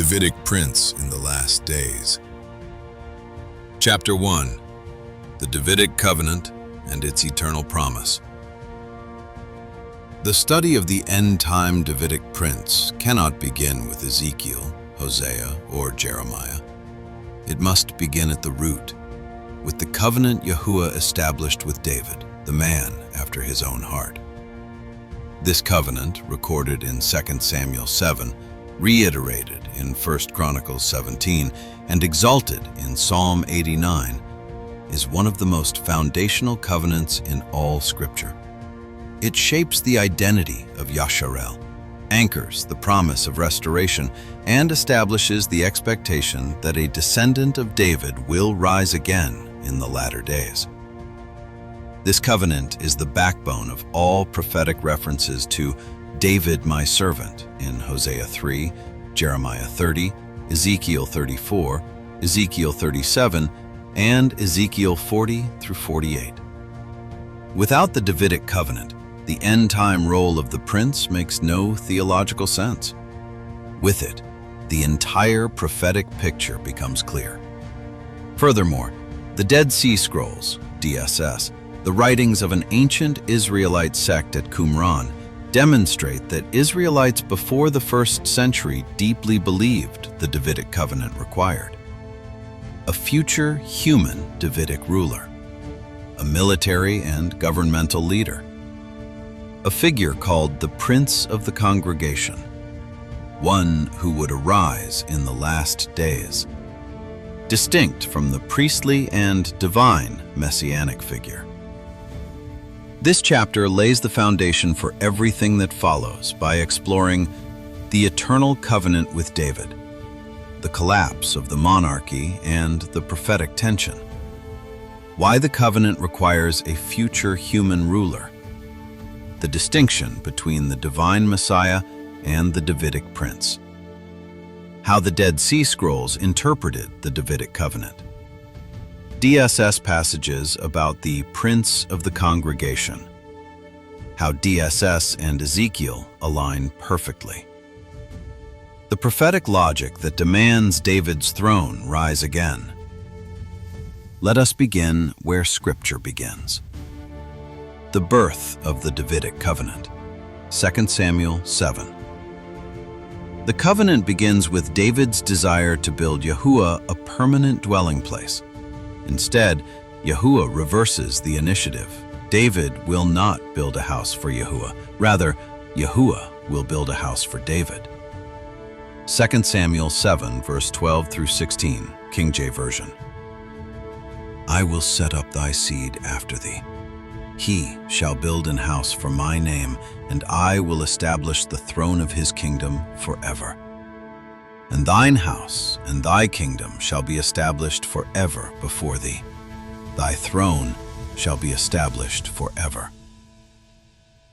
Davidic Prince in the Last Days. Chapter 1. The Davidic Covenant and its Eternal Promise. The study of the end-time Davidic Prince cannot begin with Ezekiel, Hosea, or Jeremiah. It must begin at the root, with the covenant Yahuah established with David, the man after his own heart. This covenant, recorded in 2 Samuel 7, reiterated in 1 Chronicles 17, and exalted in Psalm 89, is one of the most foundational covenants in all Scripture. It shapes the identity of Yashar'el, anchors the promise of restoration, and establishes the expectation that a descendant of David will rise again in the latter days. This covenant is the backbone of all prophetic references to David my servant in Hosea 3, Jeremiah 30, Ezekiel 34, Ezekiel 37, and Ezekiel 40 through 48. Without the Davidic covenant, the end-time role of the prince makes no theological sense. With it, the entire prophetic picture becomes clear. Furthermore, the Dead Sea Scrolls, DSS, the writings of an ancient Israelite sect at Qumran, demonstrate that Israelites before the 1st century deeply believed the Davidic covenant required a future human Davidic ruler, a military and governmental leader, a figure called the Prince of the Congregation, one who would arise in the last days, distinct from the priestly and divine messianic figure. This chapter lays the foundation for everything that follows by exploring the eternal covenant with David, the collapse of the monarchy, and the prophetic tension. Why the covenant requires a future human ruler, the distinction between the divine Messiah and the Davidic Prince, how the Dead Sea Scrolls interpreted the Davidic covenant, DSS passages about the Prince of the Congregation, how DSS and Ezekiel align perfectly, the prophetic logic that demands David's throne rise again. Let us begin where Scripture begins. The birth of the Davidic covenant, 2 Samuel 7. The covenant begins with David's desire to build Yahuah a permanent dwelling place. Instead, Yahuah reverses the initiative. David will not build a house for Yahuah. Rather, Yahuah will build a house for David. 2 Samuel 7, verse 12 through 16, King James Version. I will set up thy seed after thee. He shall build an house for my name, and I will establish the throne of his kingdom forever. And thine house and thy kingdom shall be established forever before thee. Thy throne shall be established forever.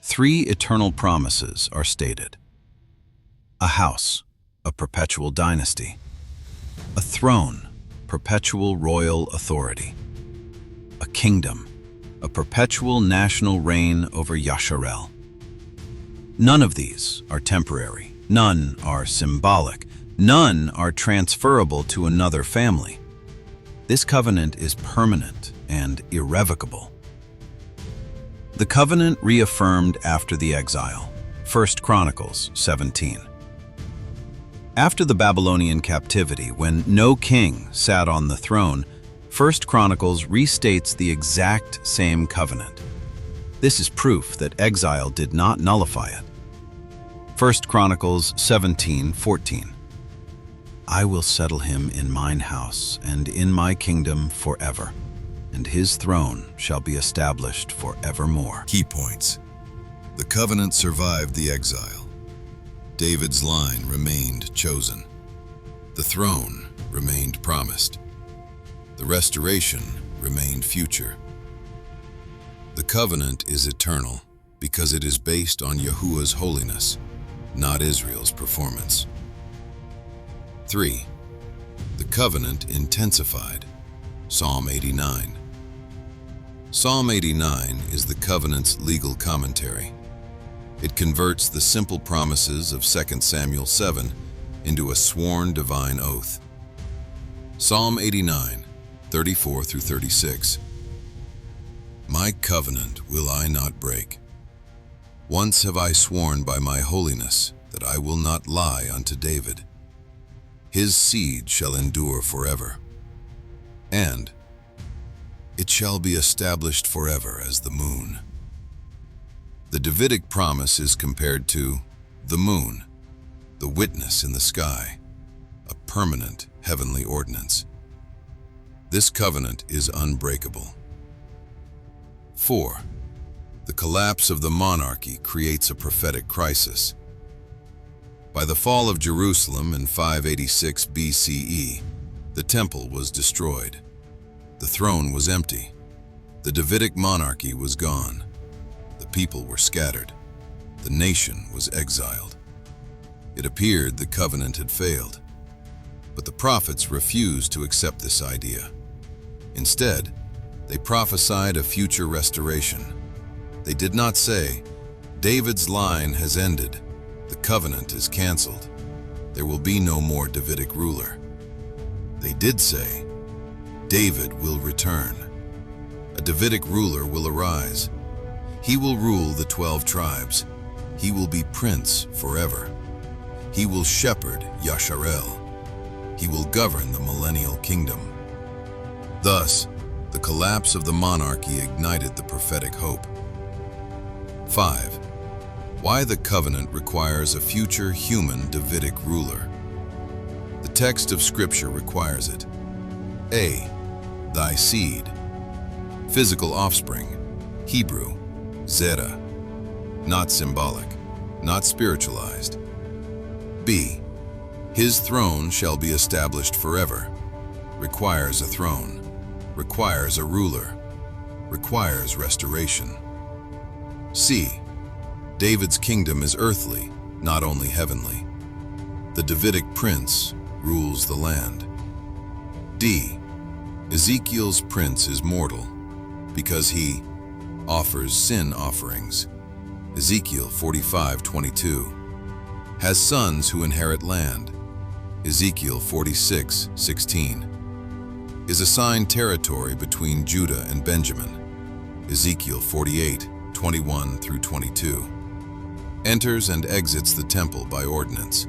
3 eternal promises are stated: a house, a perpetual dynasty; a throne, perpetual royal authority; a kingdom, a perpetual national reign over Yashar'el. None of these are temporary, none are symbolic, none are transferable to another family. This covenant is permanent and irrevocable. The covenant reaffirmed after the exile, 1 Chronicles 17. After the Babylonian captivity, when no king sat on the throne, 1 Chronicles restates the exact same covenant. This is proof that exile did not nullify it. 1 Chronicles 17:14. I will settle him in mine house and in my kingdom forever, and his throne shall be established forevermore. Key points. The covenant survived the exile. David's line remained chosen. The throne remained promised. The restoration remained future. The covenant is eternal because it is based on Yahuah's holiness, not Israel's performance. 3. The covenant intensified. Psalm 89. Psalm 89 is the covenant's legal commentary. It converts the simple promises of 2 Samuel 7 into a sworn divine oath. Psalm 89, 34 through 36. My covenant will I not break. Once have I sworn by my holiness that I will not lie unto David. His seed shall endure forever, and it shall be established forever as the moon. The Davidic promise is compared to the moon, the witness in the sky, a permanent heavenly ordinance. This covenant is unbreakable. 4. The collapse of the monarchy creates a prophetic crisis. By the fall of Jerusalem in 586 BCE, the temple was destroyed. The throne was empty. The Davidic monarchy was gone. The people were scattered. The nation was exiled. It appeared the covenant had failed. But the prophets refused to accept this idea. Instead, they prophesied a future restoration. They did not say, David's line has ended, the covenant is canceled, there will be no more Davidic ruler. They did say, David will return. A Davidic ruler will arise. He will rule the 12 tribes. He will be prince forever. He will shepherd Yashar'el. He will govern the millennial kingdom. Thus, the collapse of the monarchy ignited the prophetic hope. 5. Why the covenant requires a future human Davidic ruler. The text of Scripture requires it. A. Thy seed. Physical offspring. Hebrew, zera. Not symbolic, not spiritualized. B. His throne shall be established forever. Requires a throne. Requires a ruler. Requires restoration. C. David's kingdom is earthly, not only heavenly. The Davidic Prince rules the land. D. Ezekiel's prince is mortal because he offers sin offerings. Ezekiel 45:22. Has sons who inherit land. Ezekiel 46:16. Is assigned territory between Judah and Benjamin. Ezekiel 48:21 through 22. Enters and exits the temple by ordinance.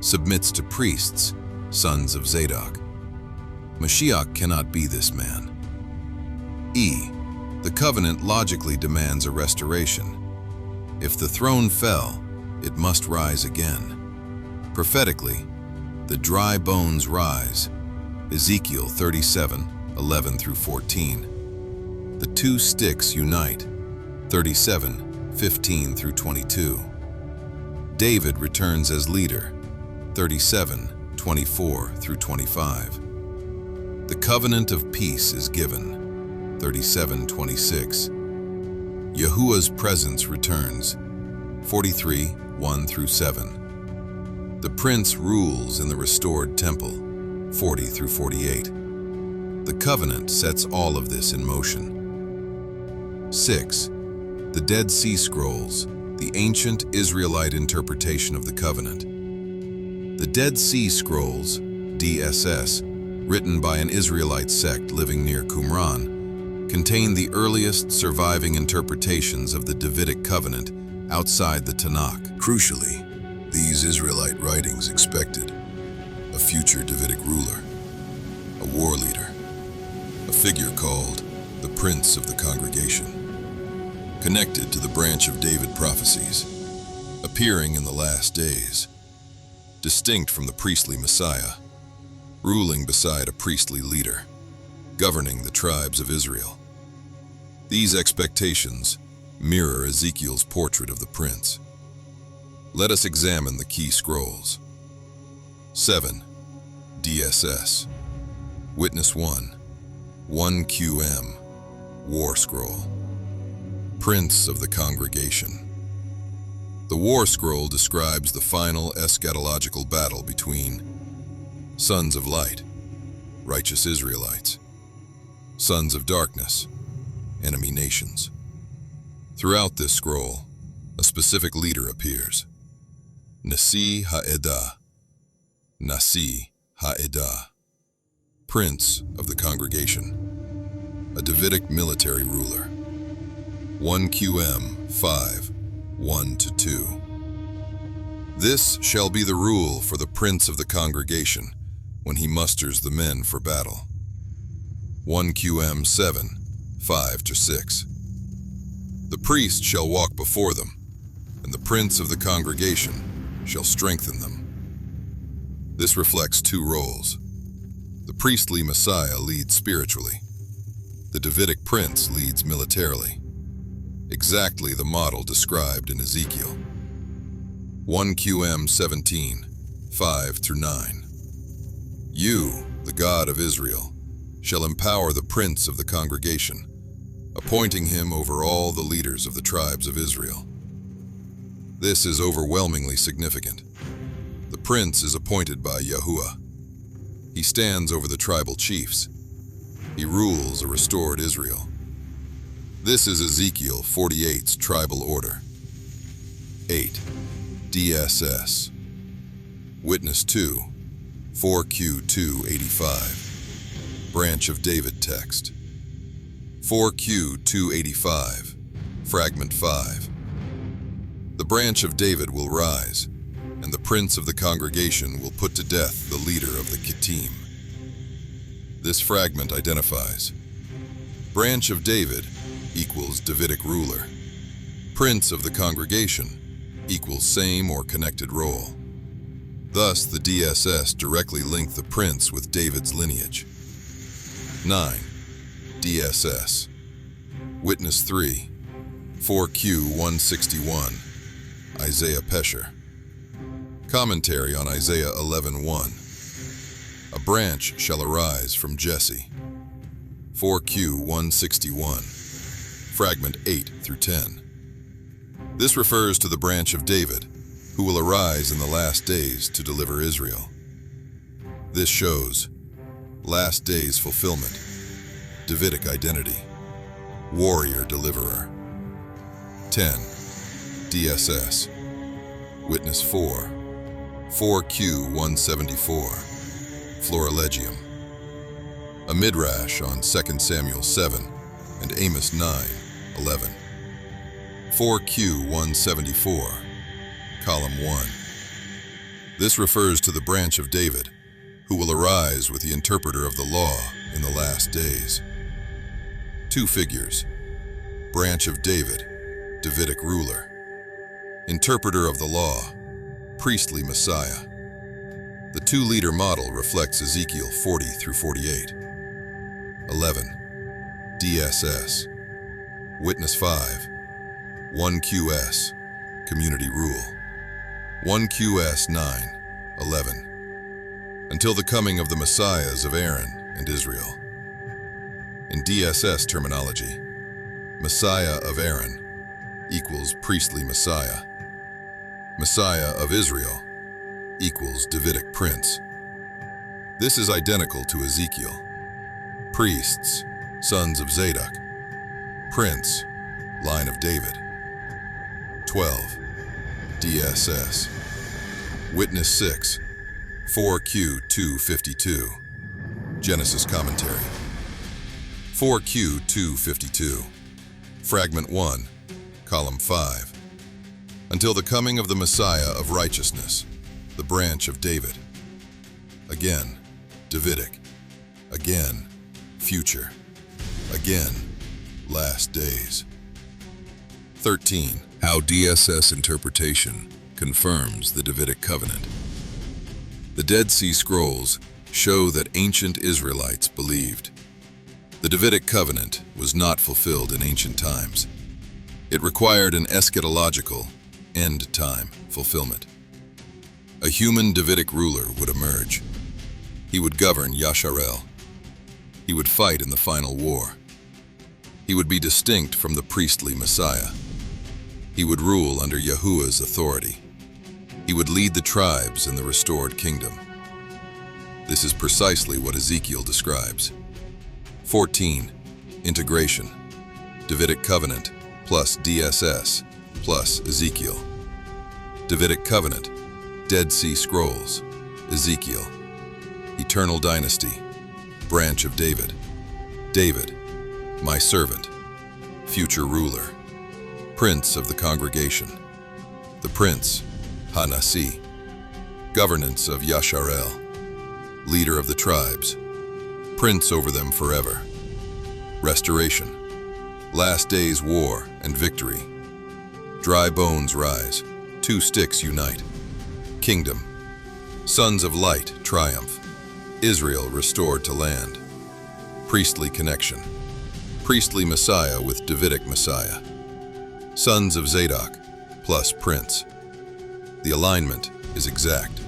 Submits to priests, sons of Zadok. Mashiach cannot be this man. E. The covenant logically demands a restoration. If the throne fell, it must rise again. Prophetically, the dry bones rise. Ezekiel 37:11 through 14. The two sticks unite. 37:15 through 22. David returns as leader. 37:24 through 25. The covenant of peace is given. 37:26. Yahuah's presence returns. 43:1 through 7. The prince rules in the restored temple. 40 through 48. The covenant sets all of this in motion. 6. The Dead Sea Scrolls, the ancient Israelite interpretation of the covenant. The Dead Sea Scrolls, DSS, written by an Israelite sect living near Qumran, contain the earliest surviving interpretations of the Davidic covenant outside the Tanakh. Crucially, these Israelite writings expected a future Davidic ruler, a war leader, a figure called the Prince of the Congregation, connected to the branch of David prophecies, appearing in the last days, distinct from the priestly Messiah, ruling beside a priestly leader, governing the tribes of Israel. These expectations mirror Ezekiel's portrait of the prince. Let us examine the key scrolls. 7. DSS. Witness 1. 1QM. War Scroll. Prince of the Congregation. The War Scroll describes the final eschatological battle between sons of light, righteous Israelites, sons of darkness, enemy nations. Throughout this scroll, a specific leader appears, Nasi Ha'edah, Nasi Ha'edah, Prince of the Congregation, a Davidic military ruler. 1 QM 5, 1-2. This shall be the rule for the Prince of the Congregation when he musters the men for battle. 1 QM 7, 5-6. The priest shall walk before them, and the Prince of the Congregation shall strengthen them. This reflects two roles. The priestly Messiah leads spiritually. The Davidic Prince leads militarily. Exactly the model described in Ezekiel. 1 QM 17, 5-9. You, the God of Israel, shall empower the Prince of the Congregation, appointing him over all the leaders of the tribes of Israel. This is overwhelmingly significant. The Prince is appointed by Yahuah. He stands over the tribal chiefs. He rules a restored Israel. This is Ezekiel 48's tribal order. 8. DSS. Witness 2, 4Q285. Branch of David text. 4Q285, Fragment 5. The branch of David will rise, and the Prince of the Congregation will put to death the leader of the Kittim. This fragment identifies: branch of David equals Davidic ruler. Prince of the Congregation equals same or connected role. Thus, the DSS directly link the prince with David's lineage. 9. DSS. Witness 3, 4Q161, Isaiah Pesher. Commentary on Isaiah 11:1. A branch shall arise from Jesse. 4Q161, fragment 8-10. This refers to the branch of David, who will arise in the last days to deliver Israel. This shows last days fulfillment, Davidic identity, warrior deliverer. 10. DSS. Witness 4, 4Q174, Florilegium. A midrash on 2 Samuel 7 and Amos 9:11. 4Q174, column 1. This refers to the branch of David, who will arise with the interpreter of the law in the last days. Two figures: branch of David, Davidic ruler; interpreter of the law, priestly Messiah. The two-leader model reflects Ezekiel 40-48. 11. DSS. Witness 5, 1QS, community rule. 1QS 9:11. Until the coming of the Messiahs of Aaron and Israel. In DSS terminology, Messiah of Aaron equals priestly Messiah. Messiah of Israel equals Davidic Prince. This is identical to Ezekiel. Priests, sons of Zadok. Prince, line of David. 12. DSS. Witness 6, 4Q252. Genesis commentary. 4Q252. Fragment 1, column 5. Until the coming of the Messiah of righteousness, the branch of David. Again, Davidic. Again, future. Again, last days. 13. How DSS interpretation confirms the Davidic covenant. The Dead Sea Scrolls show that ancient Israelites believed the Davidic covenant was not fulfilled in ancient times. It required an eschatological, end-time fulfillment. A human Davidic ruler would emerge. He would govern Yashar'el. He would fight in the final war. He would be distinct from the priestly Messiah. He would rule under Yahuah's authority. He would lead the tribes in the restored kingdom. This is precisely what Ezekiel describes. 14. Integration. Davidic covenant plus DSS plus Ezekiel. Davidic covenant, Dead Sea Scrolls, Ezekiel. Eternal dynasty, branch of David. David, my servant, future ruler, prince of the congregation. The prince, Ha-Nasi, governance of Yashar'el, leader of the tribes, prince over them forever. Restoration, last days war and victory. Dry bones rise, two sticks unite. Kingdom, sons of light triumph. Israel restored to land. Priestly connection, priestly Messiah with Davidic Messiah. Sons of Zadok plus prince. The alignment is exact.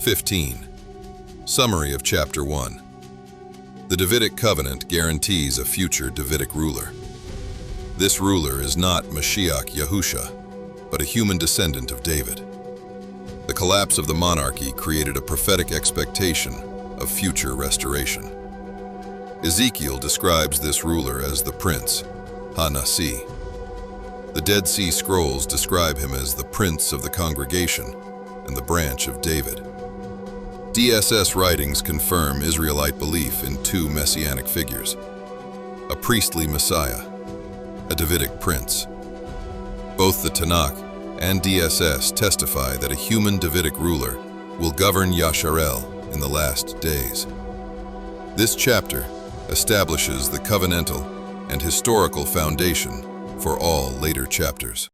15. Summary of Chapter 1. The Davidic covenant guarantees a future Davidic ruler. This ruler is not Mashiach Yahusha, but a human descendant of David. The collapse of the monarchy created a prophetic expectation of future restoration. Ezekiel describes this ruler as the prince, Ha-Nasi. The Dead Sea Scrolls describe him as the prince of the congregation and the branch of David. DSS writings confirm Israelite belief in two messianic figures, a priestly Messiah, a Davidic prince. Both the Tanakh and DSS testify that a human Davidic ruler will govern Yashar'el in the last days. This chapter establishes the covenantal and historical foundation for all later chapters.